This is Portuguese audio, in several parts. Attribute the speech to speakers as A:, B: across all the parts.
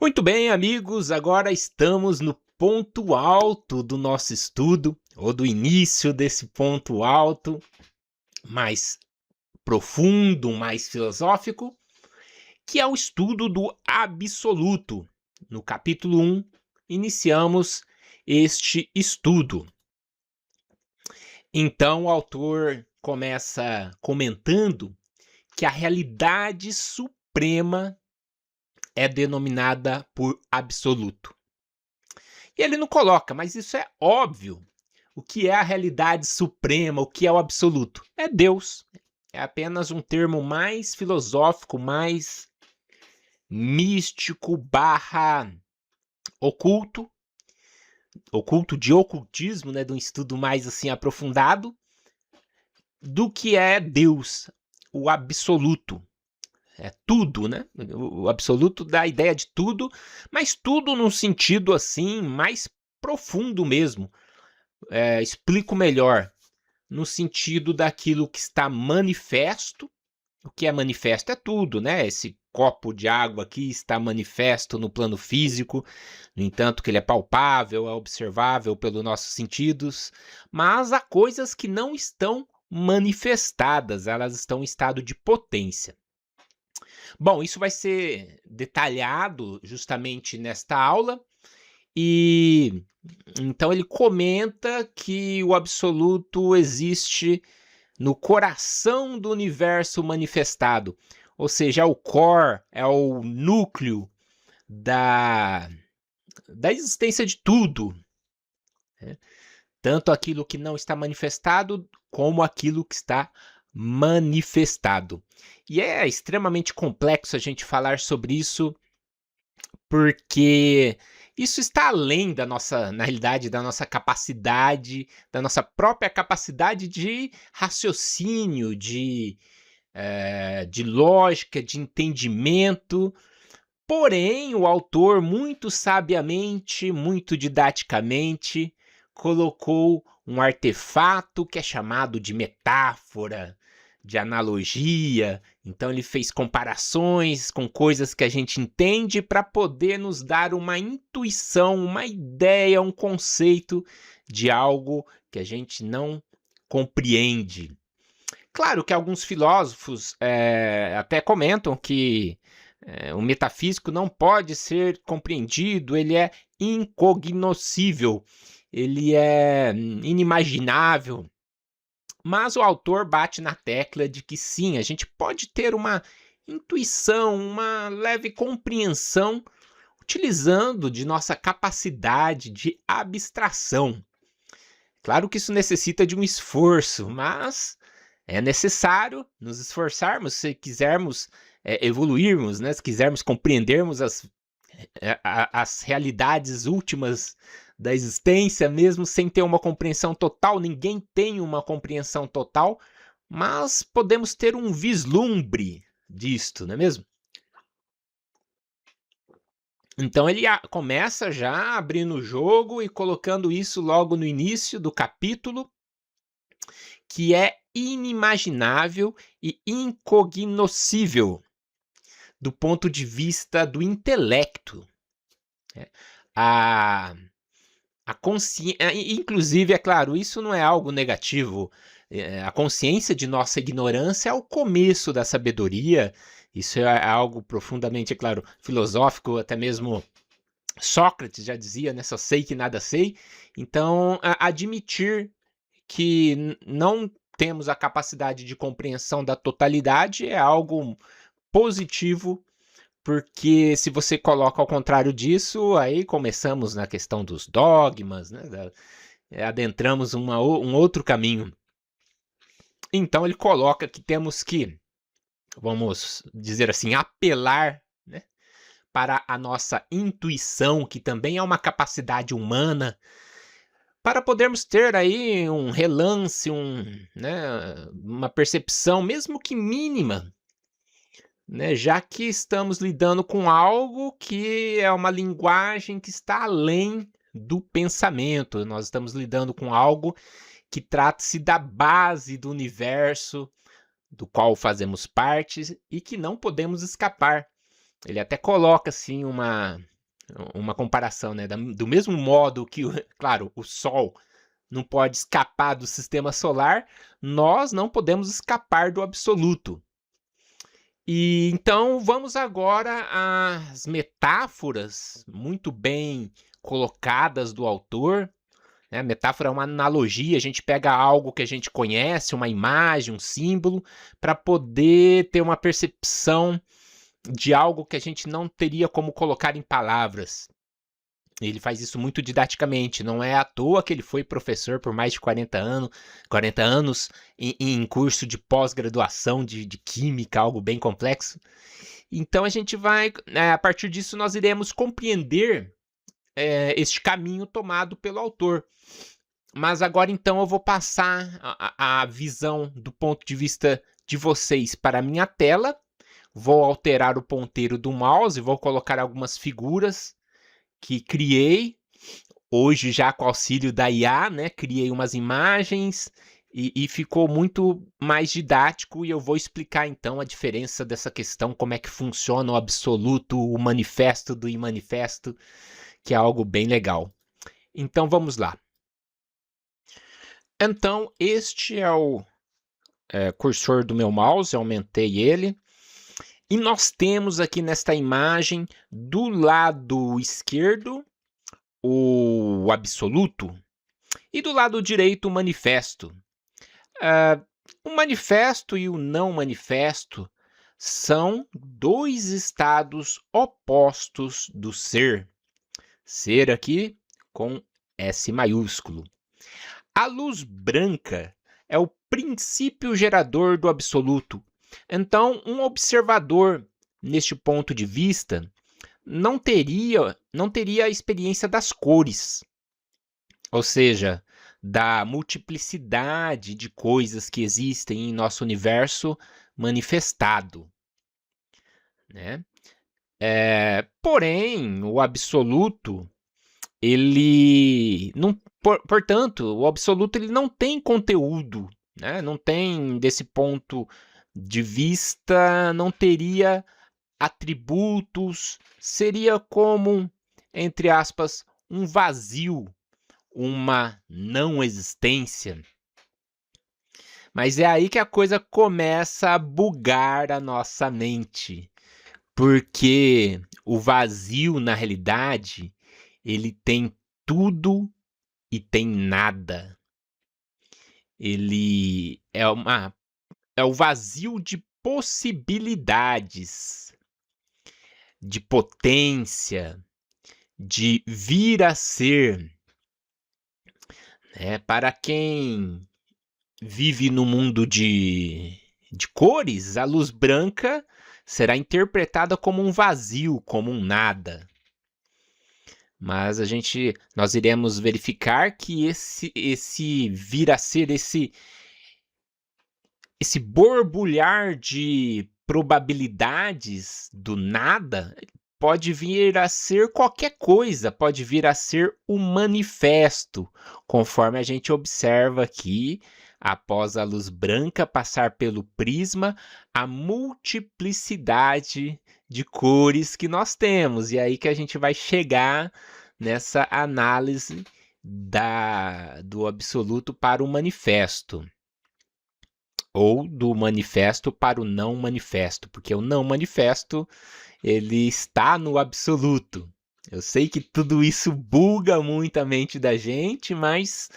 A: Muito bem, amigos, agora estamos no ponto alto do nosso estudo, ou do início desse ponto alto, mais profundo, mais filosófico, que é o estudo do absoluto. No capítulo 1, iniciamos este estudo. Então, o autor começa comentando que a realidade suprema é denominada por absoluto. E ele não coloca, mas isso é óbvio. O que é a realidade suprema, o que é o absoluto? É Deus. É apenas um termo mais filosófico, mais místico barra oculto, oculto de ocultismo, né, de um estudo mais assim aprofundado, do que é Deus, o absoluto. É tudo, né? O absoluto dá a ideia de tudo, mas tudo num sentido assim mais profundo mesmo. Explico melhor. No sentido daquilo que está manifesto. O que é manifesto é tudo, né? Esse copo de água aqui está manifesto no plano físico, no entanto que ele é palpável, é observável pelos nossos sentidos, mas há coisas que não estão manifestadas, elas estão em estado de potência. Bom, isso vai ser detalhado justamente nesta aula, e então ele comenta que o absoluto existe no coração do universo manifestado, ou seja, é o core, é o núcleo da existência de tudo, né? Tanto aquilo que não está manifestado, como aquilo que está manifestado. E é extremamente complexo a gente falar sobre isso, porque isso está além da nossa, na realidade, da nossa capacidade, da nossa própria capacidade de raciocínio, de lógica, de entendimento. Porém, o autor, muito sabiamente, muito didaticamente, colocou um artefato que é chamado de metáfora, de analogia. Então, ele fez comparações com coisas que a gente entende para poder nos dar uma intuição, uma ideia, um conceito de algo que a gente não compreende. Claro que alguns filósofos até comentam que o metafísico não pode ser compreendido, ele é incognoscível, ele é inimaginável. Mas o autor bate na tecla de que sim, a gente pode ter uma intuição, uma leve compreensão, utilizando de nossa capacidade de abstração. Claro que isso necessita de um esforço, mas é necessário nos esforçarmos se quisermos evoluirmos, né? Se quisermos compreendermos as realidades últimas da existência, mesmo sem ter uma compreensão total. Ninguém tem uma compreensão total, mas podemos ter um vislumbre disto, não é mesmo? Então ele começa já abrindo o jogo e colocando isso logo no início do capítulo, que é inimaginável e incognoscível do ponto de vista do intelecto. Né? A consciência, inclusive, é claro, isso não é algo negativo. A consciência de nossa ignorância é o começo da sabedoria. Isso é algo profundamente, é claro, filosófico, até mesmo Sócrates já dizia, né? Só sei que nada sei. Então, admitir que não temos a capacidade de compreensão da totalidade é algo positivo, porque se você coloca ao contrário disso, aí começamos na questão dos dogmas, né? Adentramos um outro caminho. Então ele coloca que temos que, vamos dizer assim, apelar, né, para a nossa intuição, que também é uma capacidade humana, para podermos ter aí um relance, né, uma percepção, mesmo que mínima, né, já que estamos lidando com algo que é uma linguagem que está além do pensamento. Nós estamos lidando com algo que trata-se da base do universo, do qual fazemos parte e que não podemos escapar. Ele até coloca assim uma comparação, né? Do mesmo modo que, claro, o Sol não pode escapar do sistema solar, nós não podemos escapar do absoluto. E então vamos agora às metáforas muito bem colocadas do autor. Né? Metáfora é uma analogia, a gente pega algo que a gente conhece, uma imagem, um símbolo, para poder ter uma percepção de algo que a gente não teria como colocar em palavras. Ele faz isso muito didaticamente, não é à toa que ele foi professor por mais de 40 anos em curso de pós-graduação de Química, algo bem complexo. Então a gente vai, a partir disso, nós iremos compreender este caminho tomado pelo autor. Mas agora então eu vou passar a visão do ponto de vista de vocês para a minha tela. Vou alterar o ponteiro do mouse, vou colocar algumas figuras que criei, hoje já com auxílio da IA, né? Criei umas imagens e ficou muito mais didático e eu vou explicar então a diferença dessa questão, como é que funciona o absoluto, o manifesto do imanifesto, que é algo bem legal. Então vamos lá. Então este é o cursor do meu mouse, eu aumentei ele. E nós temos aqui nesta imagem, do lado esquerdo, o absoluto, e do lado direito, o manifesto. O manifesto e o não manifesto são dois estados opostos do ser. Ser aqui com S maiúsculo. A luz branca é o princípio gerador do absoluto. Então, um observador, neste ponto de vista, não teria a experiência das cores, ou seja, da multiplicidade de coisas que existem em nosso universo manifestado, né? Porém, o absoluto, ele não, portanto, o absoluto ele não tem conteúdo, né? Não tem, desse ponto de vista, não teria atributos, seria como, entre aspas, um vazio, uma não existência. Mas é aí que a coisa começa a bugar a nossa mente, porque o vazio, na realidade, ele tem tudo e tem nada. Ele é o vazio de possibilidades, de potência, de vir a ser. Para quem vive no mundo de cores, a luz branca será interpretada como um vazio, como um nada. Mas nós iremos verificar que esse vir a ser, esse borbulhar de probabilidades do nada pode vir a ser qualquer coisa, pode vir a ser o manifesto, conforme a gente observa aqui, após a luz branca passar pelo prisma, a multiplicidade de cores que nós temos. E aí que a gente vai chegar nessa análise do absoluto para o manifesto. Ou do manifesto para o não manifesto, porque o não manifesto ele está no absoluto. Eu sei que tudo isso buga muito a mente da gente, mas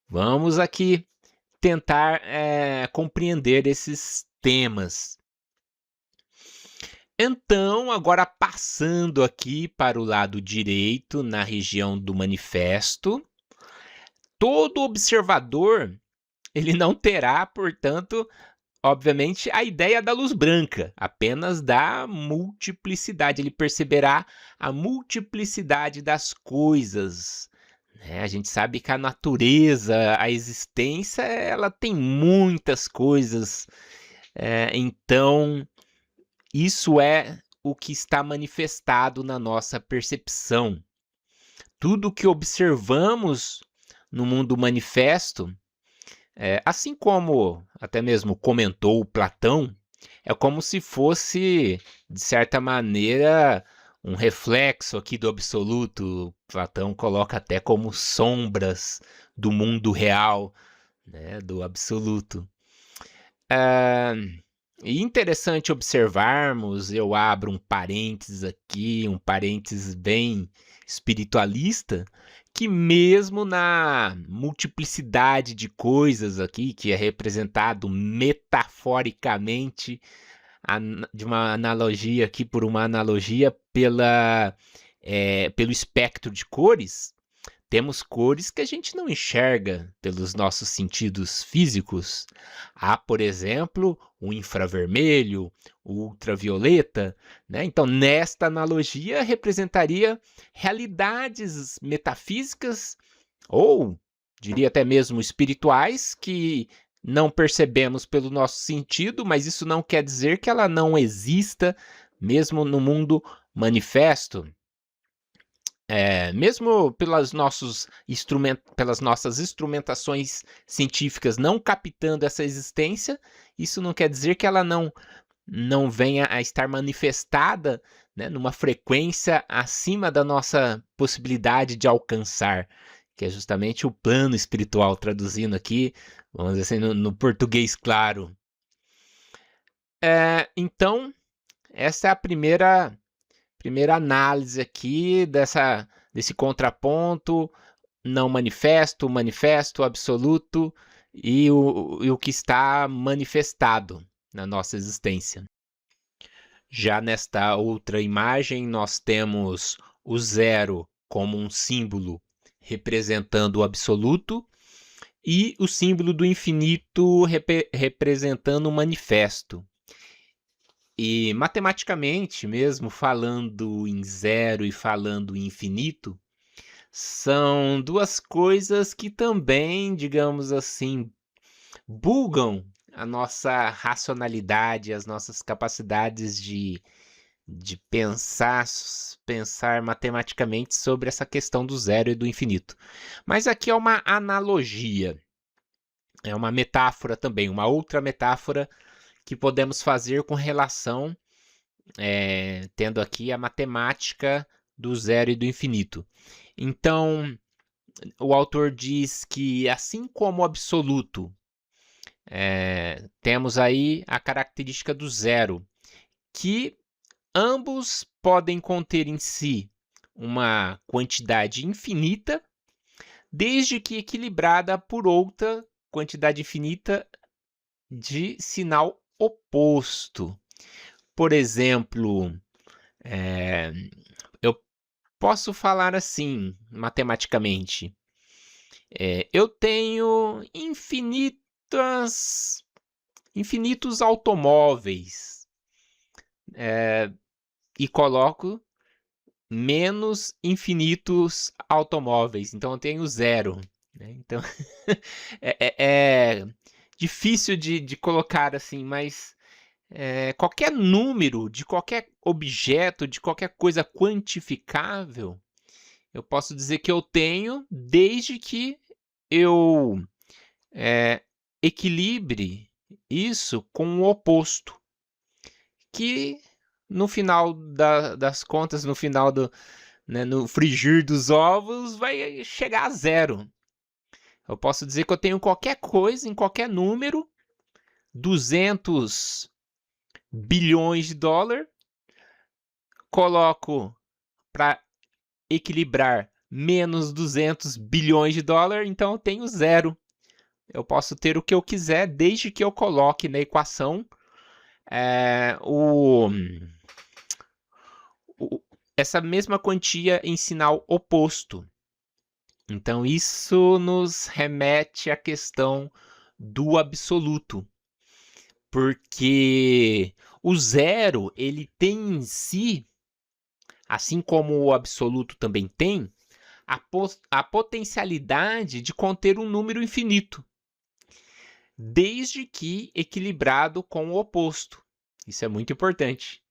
A: vamos aqui tentar compreender esses temas. Então, agora passando aqui para o lado direito, na região do manifesto, todo observador ele não terá, portanto, obviamente, a ideia da luz branca, apenas da multiplicidade. Ele perceberá a multiplicidade das coisas. A gente sabe que a natureza, a existência, ela tem muitas coisas. Então, isso é o que está manifestado na nossa percepção. Tudo que observamos no mundo manifesto, assim como até mesmo comentou Platão, É como se fosse, de certa maneira, um reflexo aqui do absoluto. Platão coloca até como sombras do mundo real, né, do absoluto. E interessante observarmos, eu abro um parênteses aqui, um parênteses bem espiritualista, que mesmo na multiplicidade de coisas aqui, que é representado metaforicamente de uma analogia aqui por uma analogia pelo espectro de cores, temos cores que a gente não enxerga pelos nossos sentidos físicos. Há, por exemplo, o infravermelho, o ultravioleta, né? Então, nesta analogia, representaria realidades metafísicas ou, diria até mesmo, espirituais que não percebemos pelo nosso sentido, mas isso não quer dizer que ela não exista, mesmo no mundo manifesto. Mesmo pelas nossas instrumentações científicas não captando essa existência, isso não quer dizer que ela não venha a estar manifestada, né, numa frequência acima da nossa possibilidade de alcançar, que é justamente o plano espiritual, traduzindo aqui, vamos dizer assim, no português claro. Então, essa é a primeira análise aqui desse contraponto não manifesto, manifesto, absoluto e o que está manifestado na nossa existência. Já nesta outra imagem, nós temos o zero como um símbolo representando o absoluto e o símbolo do infinito representando o manifesto. E matematicamente, mesmo falando em zero e falando em infinito, são duas coisas que também, digamos assim, bugam a nossa racionalidade, as nossas capacidades de pensar matematicamente sobre essa questão do zero e do infinito. Mas aqui é uma analogia, é uma metáfora também, uma outra metáfora que podemos fazer com relação, tendo aqui a matemática do zero e do infinito. Então, o autor diz que, assim como o absoluto, temos aí a característica do zero, que ambos podem conter em si uma quantidade infinita, desde que equilibrada por outra quantidade infinita de sinal oposto. Por exemplo, eu posso falar assim, matematicamente, eu tenho infinitos automóveis, e coloco menos infinitos automóveis, então eu tenho zero, né? Então é difícil de colocar assim, mas qualquer número de qualquer objeto, de qualquer coisa quantificável, eu posso dizer que eu tenho, desde que eu equilibre isso com o oposto, que no final das contas, no final no frigir dos ovos, vai chegar a zero. Eu posso dizer que eu tenho qualquer coisa, em qualquer número, 200 bilhões de dólares, coloco para equilibrar menos 200 bilhões de dólares, então eu tenho zero. Eu posso ter o que eu quiser, desde que eu coloque na equação essa mesma quantia em sinal oposto. Então, isso nos remete à questão do absoluto, porque o zero, ele tem em si, assim como o absoluto também tem, a potencialidade de conter um número infinito, desde que equilibrado com o oposto. Isso é muito importante,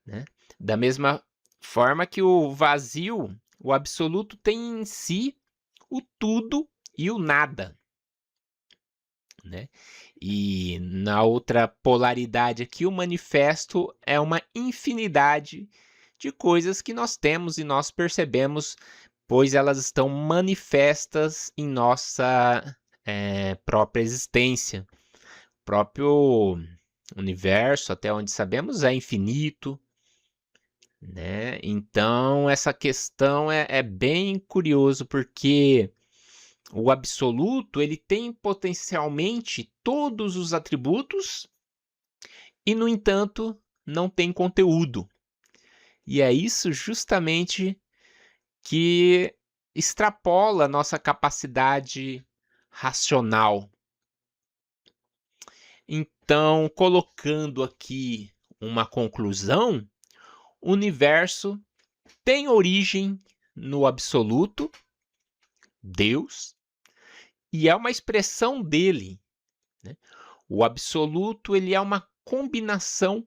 A: né? Da mesma forma que o vazio, o absoluto tem em si o tudo e o nada, né? E na outra polaridade aqui, o manifesto é uma infinidade de coisas que nós temos e nós percebemos, pois elas estão manifestas em nossa própria existência. O próprio universo, até onde sabemos, é infinito, né? Então, essa questão é bem curioso, porque o absoluto ele tem potencialmente todos os atributos e, no entanto, não tem conteúdo. E é isso justamente que extrapola a nossa capacidade racional. Então, colocando aqui uma conclusão, o universo tem origem no absoluto, Deus, e é uma expressão dele, né? O absoluto ele é uma combinação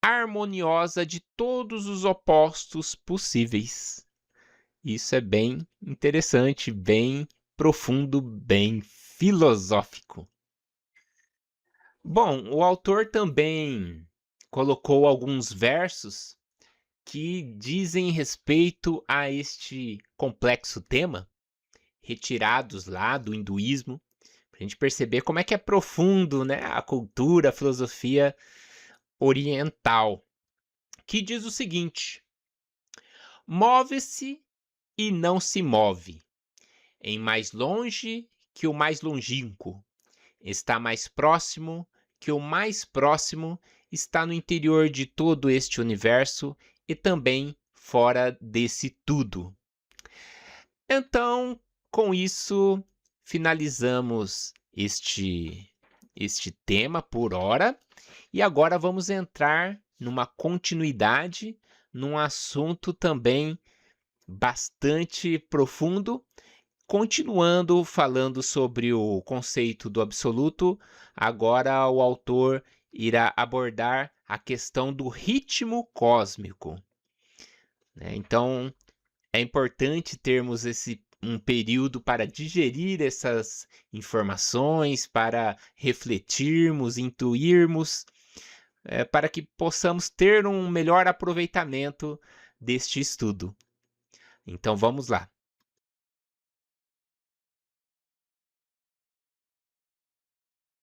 A: harmoniosa de todos os opostos possíveis. Isso é bem interessante, bem profundo, bem filosófico. Bom, o autor também colocou alguns versos que dizem respeito a este complexo tema, retirados lá do hinduísmo, para a gente perceber como é que é profundo, né, a cultura, a filosofia oriental, que diz o seguinte: move-se e não se move, em mais longe que o mais longínquo, está mais próximo que o mais próximo, está no interior de todo este universo e também fora desse tudo. Então, com isso, finalizamos este tema por hora, e agora vamos entrar numa continuidade, num assunto também bastante profundo, continuando falando sobre o conceito do absoluto. Agora o autor irá abordar a questão do ritmo cósmico, né? Então, é importante termos um período para digerir essas informações, para refletirmos, intuirmos, para que possamos ter um melhor aproveitamento deste estudo. Então vamos lá.